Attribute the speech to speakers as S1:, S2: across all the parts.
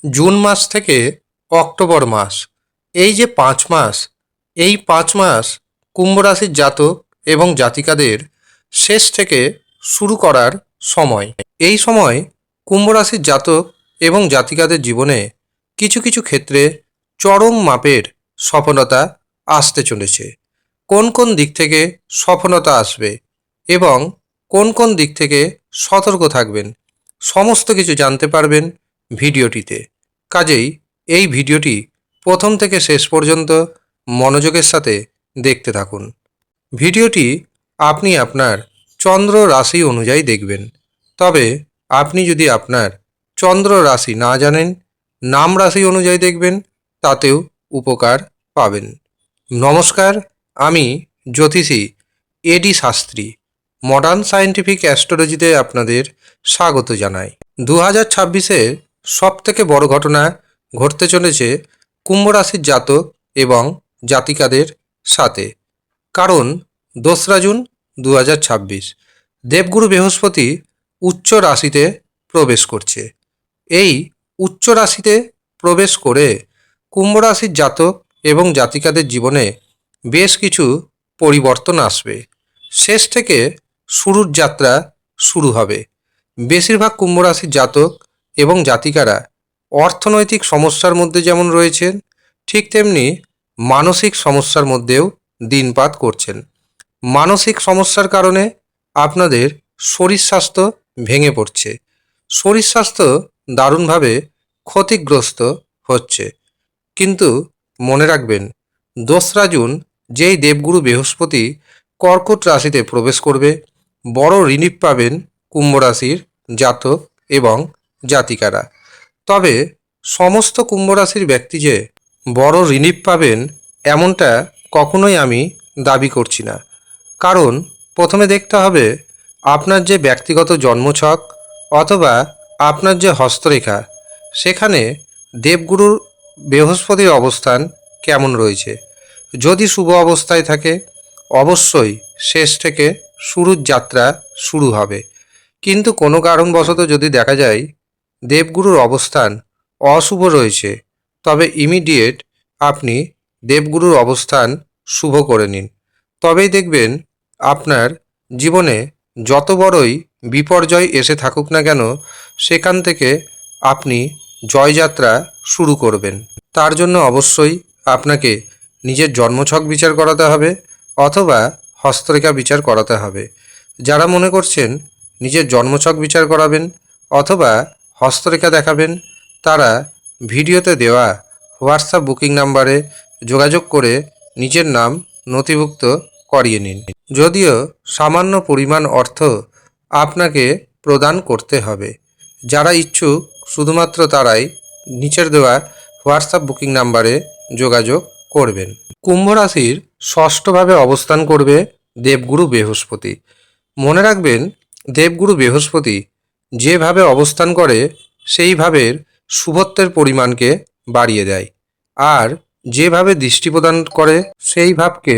S1: June মাস থেকে October মাস, এই যে 5 মাস, এই 5 মাস কুম্ভ রাশির জাতক এবং জাতিকাদের শেষ থেকে শুরু করার সময়। এই সময় কুম্ভ রাশির জাতক এবং জাতিকাদের জীবনে কিছু কিছু ক্ষেত্রে চরম মাপের সফলতা আসতে চলেছে। কোন কোন দিক থেকে সফলতা আসবে এবং কোন কোন দিক থেকে সতর্ক থাকবেন, সমস্ত কিছু জানতে পারবেন ভিডিওটিতে। কাজেই এই ভিডিওটি প্রথম থেকে শেষ পর্যন্ত মনোযোগের সাথে দেখতে থাকুন। ভিডিওটি আপনি আপনার চন্দ্র রাশি অনুযায়ী দেখবেন। তবে আপনি যদি আপনার চন্দ্র রাশি না জানেন, নাম রাশি অনুযায়ী দেখবেন, তাতেও উপকার পাবেন। নমস্কার, আমি জ্যোতিষী এডি শাস্ত্রী। মডার্ন সায়েন্টিফিক অ্যাস্ট্রোলজিতে আপনাদের স্বাগত জানাই। 2026-এ সব থেকে বড় ঘটনা ঘটতে চলেছে কুম্ভ রাশির জাতক এবং জাতিকাদের সাথে। কারণ 2রা জুন 2026 দেবগুরু বৃহস্পতি উচ্চ রাশিতে প্রবেশ করছে। এই উচ্চ রাশিতে প্রবেশ করে কুম্ভ রাশির জাতক এবং জাতিকাদের জীবনে বেশ কিছু পরিবর্তন আসবে। শেষ থেকে শুরুর যাত্রা শুরু হবে। বেশিরভাগ কুম্ভ রাশির জাতক এবং জাতিকারা অর্থনৈতিক সমস্যার মধ্যে যেমন রয়েছেন, ঠিক তেমনি মানসিক সমস্যার মধ্যেও দিনপাত করছেন। মানসিক সমস্যার কারণে আপনাদের শরীর স্বাস্থ্য ভেঙে পড়ছে। শরীর স্বাস্থ্য দারুণভাবে ক্ষতিগ্রস্ত হচ্ছে। কিন্তু মনে রাখবেন, 2রা জুন যেই দেবগুরু বৃহস্পতি কর্কট রাশিতে প্রবেশ করবে, বড় রিলিফ পাবেন কুম্ভ রাশির জাতক এবং জাতিকারা। তবে সমস্ত কুম্ভ রাশির ব্যক্তি যে বড় রিলিফ পাবেন এমনটা কখনোই আমি দাবি করছি না। কারণ প্রথমে দেখতে হবে আপনার যে ব্যক্তিগত জন্মছক অথবা আপনার যে হস্তরেখা, সেখানে দেবগুরুর বৃহস্পতির অবস্থান কেমন রয়েছে। যদি শুভ অবস্থায় থাকে, অবশ্যই শেষ থেকে শুরুর যাত্রা শুরু হবে। কিন্তু কোনো কারণবশত যদি দেখা যায় দেবগুরুর অবস্থান অশুভ রয়েছে, তবে ইমিডিয়েট আপনি দেবগুরুর অবস্থান শুভ করে নিন। তবেই দেখবেন আপনার জীবনে যত বড়ই বিপর্যয় এসে থাকুক না কেন, সেখান থেকে আপনি জয়যাত্রা শুরু করবেন। তার জন্য অবশ্যই আপনাকে নিজের জন্মছক বিচার করাতে হবে অথবা হস্তরেখা বিচার করাতে হবে। যারা মনে করছেন নিজের জন্মছক বিচার করাবেন অথবা হস্তরেখা দেখাবেন, তারা ভিডিওতে দেওয়া হোয়াটসঅ্যাপ বুকিং নাম্বারে যোগাযোগ করে নিজের নাম নথিভুক্ত করিয়ে নিন। যদিও সামান্য পরিমাণ অর্থ আপনাকে প্রদান করতে হবে। যারা ইচ্ছুক শুধুমাত্র তারাই নিচের দেওয়া হোয়াটসঅ্যাপ বুকিং নাম্বারে যোগাযোগ করবেন। কুম্ভ রাশির ষষ্ঠভাবে অবস্থান করবে দেবগুরু বৃহস্পতি। মনে রাখবেন, দেবগুরু বৃহস্পতি যেভাবে অবস্থান করে সেই ভাবের শুভত্বের পরিমাণকে বাড়িয়ে দেয়, আর যেভাবে দৃষ্টি প্রদান করে সেই ভাবকে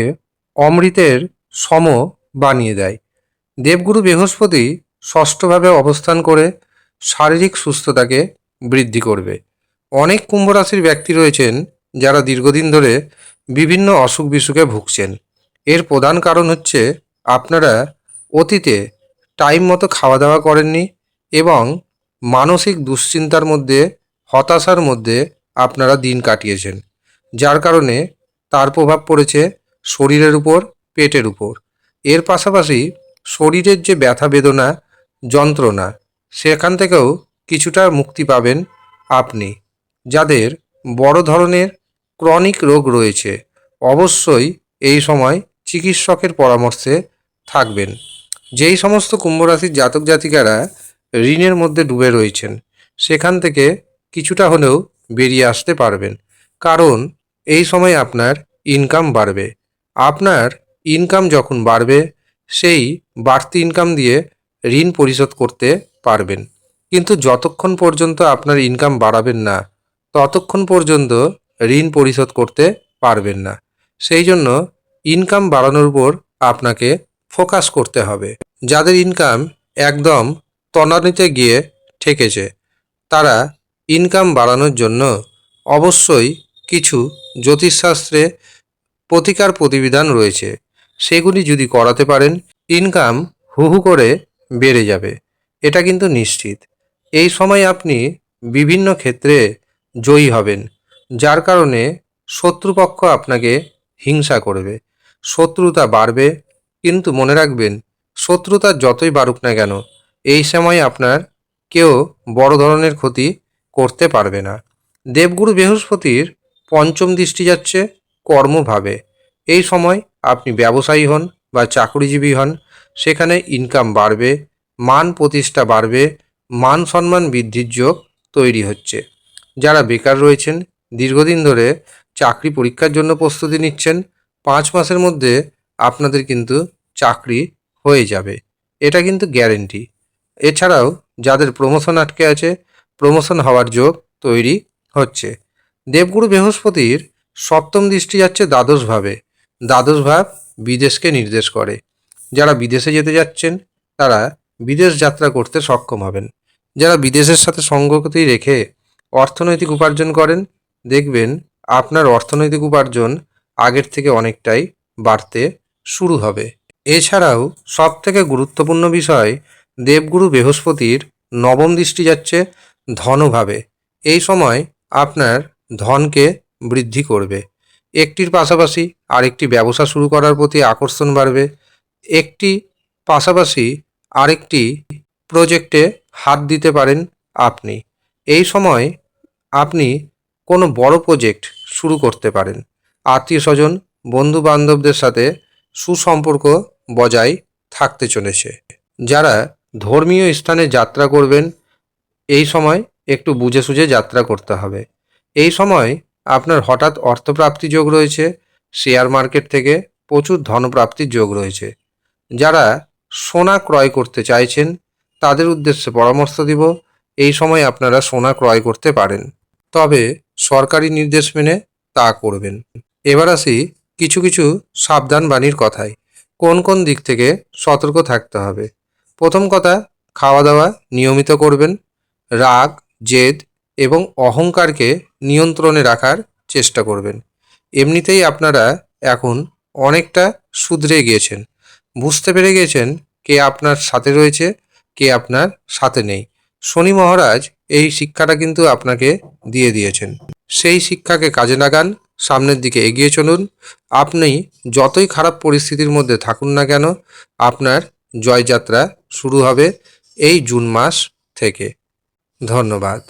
S1: অমৃতের সম বানিয়ে দেয়। দেবগুরু বৃহস্পতি ষষ্ঠভাবে অবস্থান করে শারীরিক সুস্থতাকে বৃদ্ধি করবে। অনেক কুম্ভ রাশির ব্যক্তি রয়েছেন যারা দীর্ঘদিন ধরে বিভিন্ন অসুখ বিসুখে ভুগছেন। এর প্রধান কারণ হচ্ছে আপনারা অতীতে টাইম মতো খাওয়া দাওয়া করেননি এবং মানসিক দুশ্চিন্তার মধ্যে, হতাশার মধ্যে আপনারা দিন কাটিয়েছেন, যার কারণে তার প্রভাব পড়েছে শরীরের উপর, পেটের উপর। এর পাশাপাশি শরীরের যে ব্যথা বেদনা, যন্ত্রণা, সেখান থেকেও কিছুটা মুক্তি পাবেন আপনি। যাদের বড় ধরনের ক্রনিক রোগ রয়েছে, অবশ্যই এই সময় চিকিৎসকের পরামর্শে থাকবেন। যেই সমস্ত কুম্ভ রাশির জাতক জাতিকারা ঋণের মধ্যে ডুবে রয়েছেন, সেখান থেকে কিছুটা হলেও বেরিয়ে আসতে পারবেন। কারণ এই সময় আপনার ইনকাম বাড়বে। আপনার ইনকাম যখন বাড়বে, সেই বাড়তি ইনকাম দিয়ে ঋণ পরিশোধ করতে পারবেন। কিন্তু যতক্ষণ পর্যন্ত আপনার ইনকাম বাড়াবেন না, ততক্ষণ পর্যন্ত ঋণ পরিশোধ করতে পারবেন না। সেই জন্য ইনকাম বাড়ানোর উপর আপনাকে ফোকাস করতে হবে। যাদের ইনকাম একদম তলানিতে গিয়ে ঠেকেছে, তারা ইনকাম বাড়ানোর জন্য অবশ্যই কিছু জ্যোতিষশাস্ত্রে প্রতিকার প্রতিবিধান রয়েছে। সেগুলি যদি করাতে পারেন, ইনকাম হু হু করে বেড়ে যাবে, এটা কিন্তু নিশ্চিত। এই সময় আপনি বিভিন্ন ক্ষেত্রে জয়ী হবেন, যার কারণে শত্রুপক্ষ আপনাকে হিংসা করবে, শত্রুতা বাড়বে। কিন্তু মনে রাখবেন, শত্রুতা যতই বাড়ুক না কেন, এই সময় আপনার কেউ বড় ধরনের ক্ষতি করতে পারবে না। দেবগুরু বৃহস্পতির পঞ্চম দৃষ্টি যাচ্ছে কর্মভাবে। এই সময় আপনি ব্যবসায়ী হন বা চাকরিজীবী হন, সেখানে ইনকাম বাড়বে, মান প্রতিষ্ঠা বাড়বে, মান সম্মান বৃদ্ধির যোগ তৈরি হচ্ছে। যারা বেকার রয়েছেন, দীর্ঘদিন ধরে চাকরি পরীক্ষার জন্য প্রস্তুতি নিচ্ছেন, 5 মাসের মধ্যে আপনাদের কিন্তু চাকরি হয়ে যাবে, এটা কিন্তু গ্যারেন্টি। এছাড়াও যাদের প্রমোশন আটকে আছে, প্রমোশন হওয়ার যোগ তৈরি হচ্ছে। দেবগুরু বৃহস্পতির সপ্তম দৃষ্টি যাচ্ছে দ্বাদশভাবে। দ্বাদশ ভাব বিদেশকে নির্দেশ করে। যারা বিদেশে যেতে যাচ্ছেন, তারা বিদেশ যাত্রা করতে সক্ষম হবেন। যারা বিদেশের সাথে সঙ্গতি রেখে অর্থনৈতিক উপার্জন করেন, দেখবেন আপনার অর্থনৈতিক উপার্জন আগের থেকে অনেকটাই বাড়তে শুরু হবে। এছাড়াও সবথেকে গুরুত্বপূর্ণ বিষয়, দেবগুরু বৃহস্পতির নবম দৃষ্টি যাচ্ছে ধনভাবে। এই সময় আপনার ধনকে বৃদ্ধি করবে। একটির পাশাপাশি আরেকটি ব্যবসা শুরু করার প্রতি আকর্ষণ বাড়বে। একটি পাশাপাশি আরেকটি প্রজেক্টে হাত দিতে পারেন আপনি। এই সময় আপনি কোনো বড় প্রজেক্ট শুরু করতে পারেন। আত্মীয় স্বজন, বন্ধু বান্ধবদের সাথে সুসম্পর্ক বজায় থাকতে চলেছে। যারা ধর্মীয় স্থানে যাত্রা করবেন, এই সময় একটু বুঝে সুঝে যাত্রা করতে হবে। এই সময় আপনার হঠাৎ অর্থপ্রাপ্তি যোগ রয়েছে। শেয়ার মার্কেট থেকে প্রচুর ধনপ্রাপ্তির যোগ রয়েছে। যারা সোনা ক্রয় করতে চাইছেন, তাদের উদ্দেশ্যে পরামর্শ দিব, এই সময় আপনারা সোনা ক্রয় করতে পারেন, তবে সরকারি নির্দেশ মেনে তা করবেন। এবার আসি কিছু কিছু সাবধান বাণীর কথায়। কোন কোন দিক থেকে সতর্ক থাকতে হবে। প্রথম কথা, খাওয়া দাওয়া নিয়মিত করবেন। রাগ, জেদ এবং অহংকারকে নিয়ন্ত্রণে রাখার চেষ্টা করবেন। এমনিতেই আপনারা এখন অনেকটা শুধরে গিয়েছেন, বুঝতে পেরে গিয়েছেন কে আপনার সাথে রয়েছে, কে আপনার সাথে নেই। শনি মহারাজ এই শিক্ষাটা কিন্তু আপনাকে দিয়ে দিয়েছেন। সেই শিক্ষাকে কাজে লাগান, সামনের দিকে এগিয়ে চলুন। আপনি যতই খারাপ পরিস্থিতির মধ্যে থাকুন না কেন, আপনার জয়যাত্রা শুরু হবে এই জুন মাস থেকে। ধন্যবাদ।